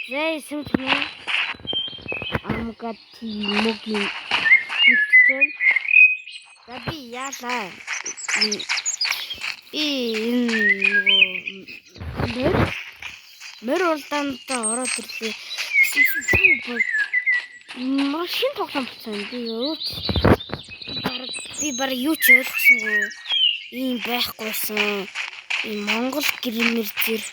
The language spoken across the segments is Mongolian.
Зай сумчмын амгад мөгийн мэлчэн. За би яалаа. Мөр улдаантай ороод ирлээ. Машин тоглоом болсон. Би баг юу ч ойлгосонгүй. Ийм байхгүйсэн. Ийм Монгол гэрмэр зэр.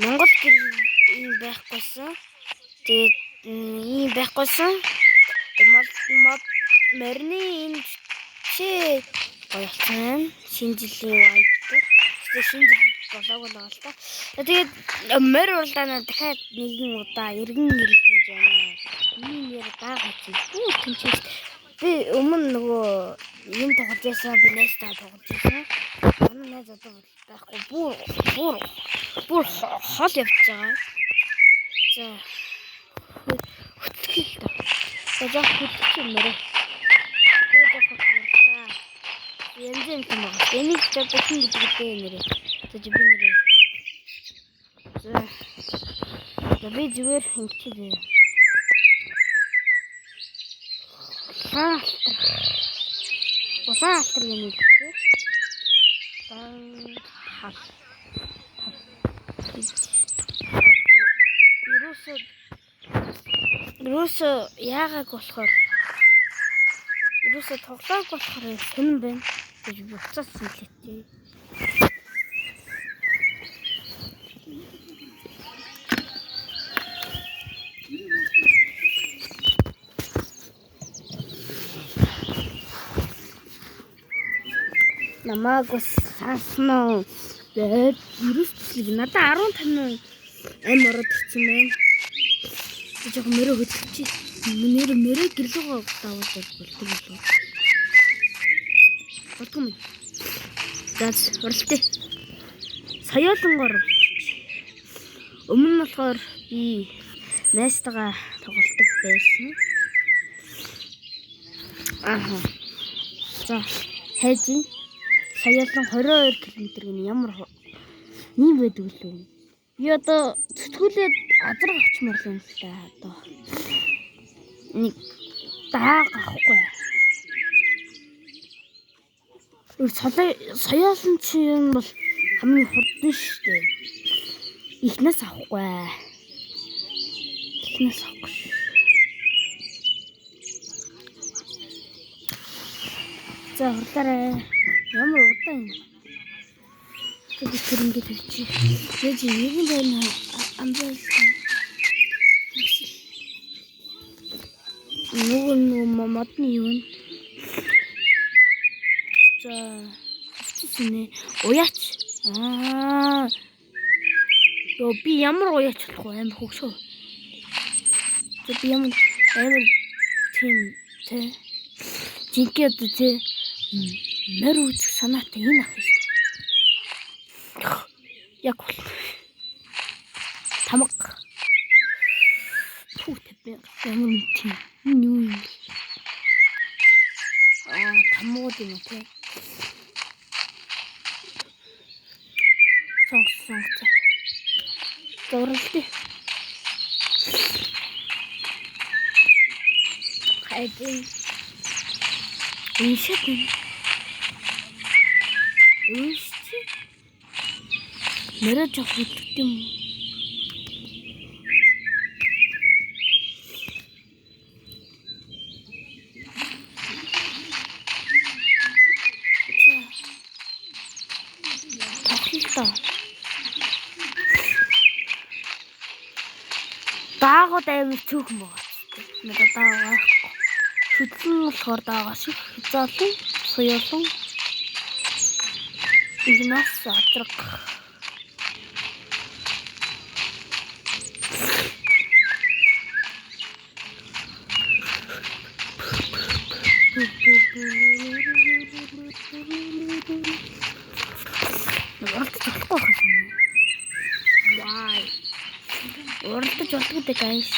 Монгол гэр ийм байхгүйсэн. Тэгээд ийм байхгүйсэн. Морины энэ чи гоёлцсон. Шинэ жилийн вайбтай. Тэгээд шинэ жил болоогүй л байгаа л та. Тэгээд морь улдаанаа дахиад нэгэн удаа эргэн ирж байна. Ийм нэр даагач. Тэнцээс би өмнө нөгөө юм тоглож байсан, би нэстаа тоглож байсан. Манай найз одоо байхгүй бүр хол явж байгаа. За хөтлөх л та. За хөтлөх юм нэрээ. Янз юм байна. Энийг ч бодсон гэдэгтэй нэрээ. За би нэрээ. За би зүгээр хэмчээ. Улаалтар юм уу? Юусе яагаад болохоор юусе тоглоог болохоор сонирн байна гэж буцаасан л тээ. Намайг сааснаа. Тэгээд юуслэг надад 15 ам ороод ирсэн байна. Жог мөрөө хөдлөж мөрөө гэрлүүгөө давуулдаг болдог юм. Болдгоо мэд. Газ уралдаа. Соёолонгоор өмнө нь болохоор би найстайгаа тоглолдог байсан. За хайжин соёолон 22 км гэнэ ямар ийм байдаг лөө. Би одоо зүтгүүлээд азар авчмаар л юм л та одоо. Нэг дааг авахгүй. Соёолон чинь бол хамгийн хурдан шүү дээ. Ихнээс авахгүй. За хурлаарай. Ямар удаан юм. Тэгээд тэр ингэж хэлчих. Тэгээд нэг нь байна амбал. Нөгөө модны юу вэ? За хэвчээсэнэ уяач. Ёо би ямар уяач болох вэ? Амар хөгшөө. Би ямар тийм тэ жинкэд тэ мөр үзэх санаатай энэ ах юм. Яг бол тамга түүтэй ямар тийм юу юм. Тамгууд юм те. Сонс. Зурлаа. Хайдин. Иншэкэн. Мэрэ жоо хөтлөг юм. Даагууд амар цөөхөн байгаа. Надад даагаа. Хөдлөн болохоор даагаа шиг хязгаарлан соёолон игнас атрак. Уралдаж болтгоо guys.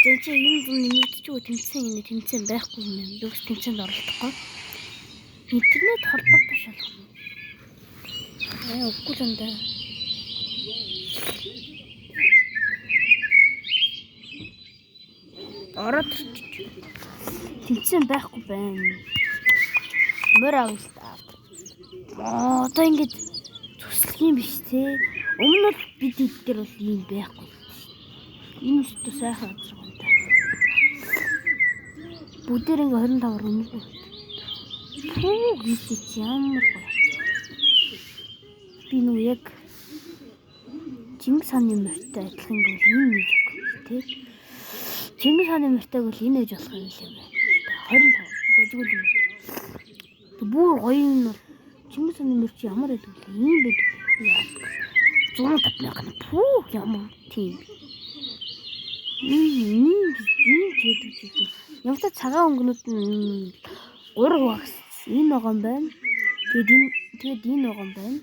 Тэнд юм нэмэгдэж үү тэмцээн байхгүй юм. Юус тэмцээнд оролдохгүй. Интернет холбоотой шалгах. Үгүй л энэ. ороод ирчих. Тэнцэн байхгүй байна. Мөр авалтаа. Одоо ингэж төслөх юм биш те. Өмнө нь бид эдгээр бол ийм байхгүй. Энэ өстө сайхан газар юм да. Бүгдээр ингээ 25 өмнө. Хийчих ямар гоё. Би нүү яг Чингис хааны морьтой адилхан бол энэ нэг те. Чингис хааны морьтойг бол энэ ээж болох юм л юм байна. 25 бажгүй юм. Бүр гоё юм бол Чингис хааны морь чи ямар байдаг вэ? Ийм байдаг. 150,000 пүү ямар тийм. Гэдэг чиг. Ямар ч цагаан өнгөнүүд нь 3 багс энэ байгаа юм байна. Тэгээд энэ байгаа юм байна.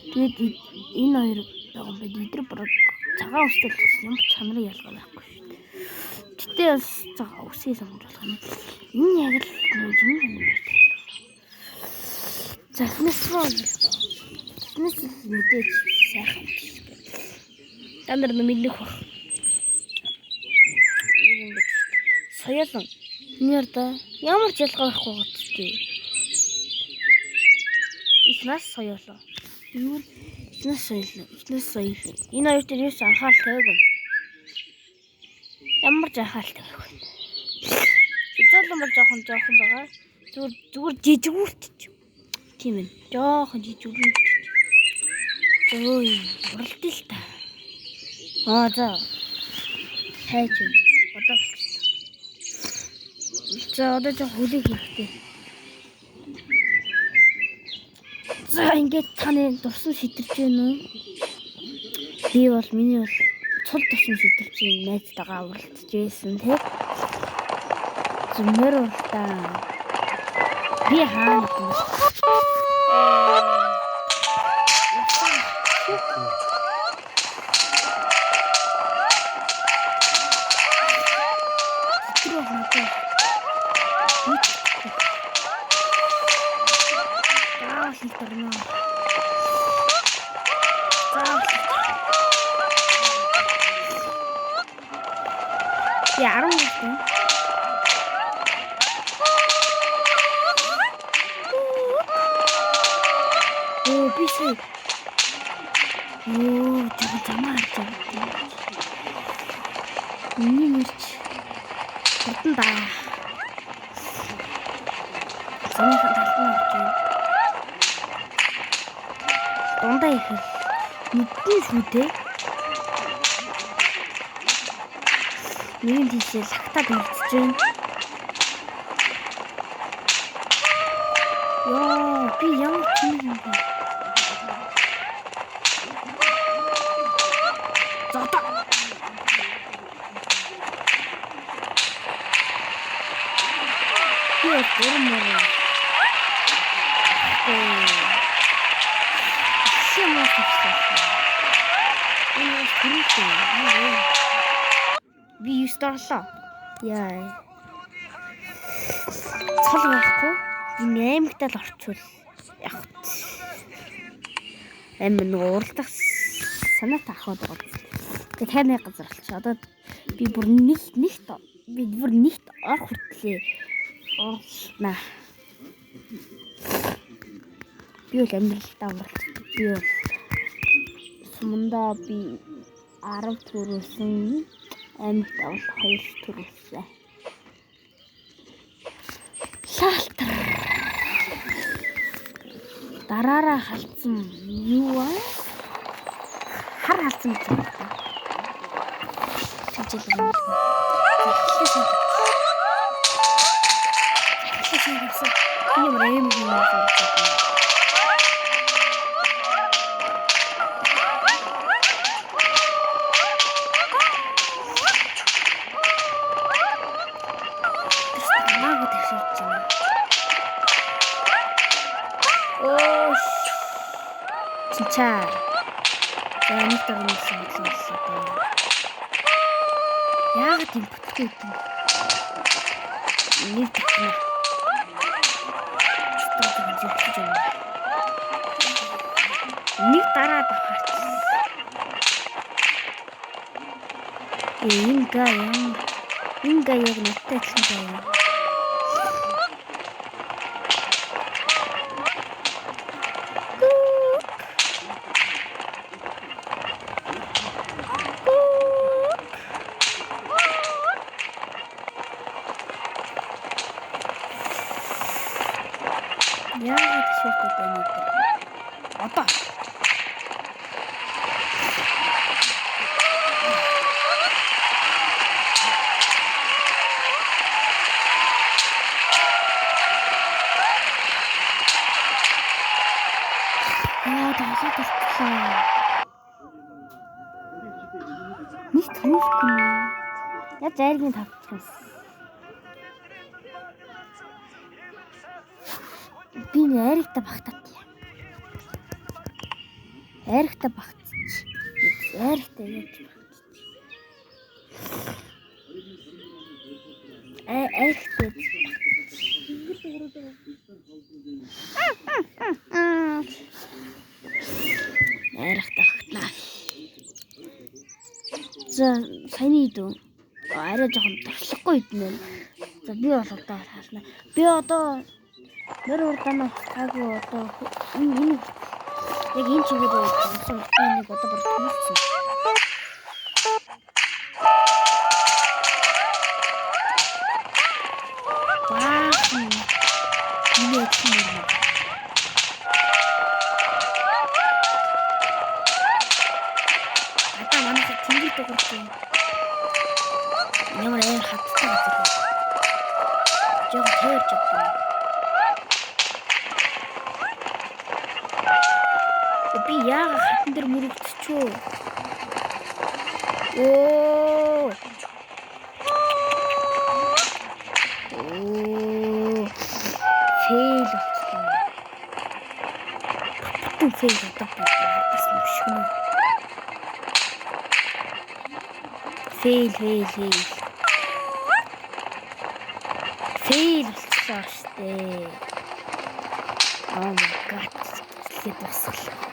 Тэгээд энэ хоёр байгаа юм байна. Эдгээр баг цагаан устай ямар чанарын ялгаа байхгүй шүү дээ. Гэтэ бас цагаан усыг сонгож болох юм. Энэ яг л юм байна. Захнаас мэдээж сайхан биш. Тандар мэднэх баг. Соёлон. Нэрдэ ямар ч ялгаа байхгүй гот тий. Их нас соёлоо. Юу их нас соёлоо. Энэ хоёр дээр юус анхаарал тавиагүй. Ямар ч анхаарал тавиагүй. Эцэлэн бол жоохон байгаа. Зүгээр жижигүүртч. Тийм ээ. Жоохон жижигүүртч. Ой, уралдаа л та. За. Хайж юм. Одоо болчихсон. За одоо жоо хөлийг хийхтэй. За ингээд таны дурсан шидэрч байна уу? Би бол миний бол цул тусам шидэрч байна. Найзтайгаа уралдаж байсан тий. Зумэр уралдаа. Би хаана юм? Яруу гэдэг. Бисээ. Жамаар. Миний мөрч. Хурдан даа. Санийхан талтан орж байна. Дундаа их мэдэн шүү дээ. Нэгэн тийшээ лагтаад үлдчихэж байна. Би ямар ч юм бэ? Зодоо. Би гормоор. Би юустарлаа. Яа. Цол байхгүй. Энэ аймагтаа л орчвол яг амин уралдах санаатай ахаад байгаа. Тэгээ тайны газар болчих. Одоо би бүр нэгт ор хүртлээ. Орлнаа. Би л амьдралдаа уралдах. Би бол сумандаа би 10 төрөөсөн. Амьд авал 2 төрөөсөн. Шалтар. Дараараа халдсан юу аа? Хар халдсан гэж байна. Тэжээл юм. Ийм рэм юм байна. Чаа. Энийг тагнуулсан байна. Яг тийм бүтэлтэй юм. Нэг тагнаа. Нэг дараа давхарч. Инга яг надтай адилхан байна. Яагаад шилдэг байна вэ? Одоо Nicht hochgenommen. Я зайргийн тавцсан. Би найрагта багтаад. Найрагта багтчих. Найрагта яаж багтчих. Найрагта. Найрагта багтнаа. За саяны дүү арай жоохон туршлахгүй юм. За би бол одоо хаална. Би одоо нэр урдаанаа хаагүй одоо энэ яг энэ чигээр болсон нэг одоо бүр томсон. Ямар аяар хаттай газар. Жог тэрч өгдөө. Би яага хатан дээр мөрөгдчихөө. Оо. Фейл болчихлоо. Бүтэн фейл болчихлоо. Бас мөшгөн. Фейл. Фейл болчихлоо штэ. Oh my god. Сэт баслаа.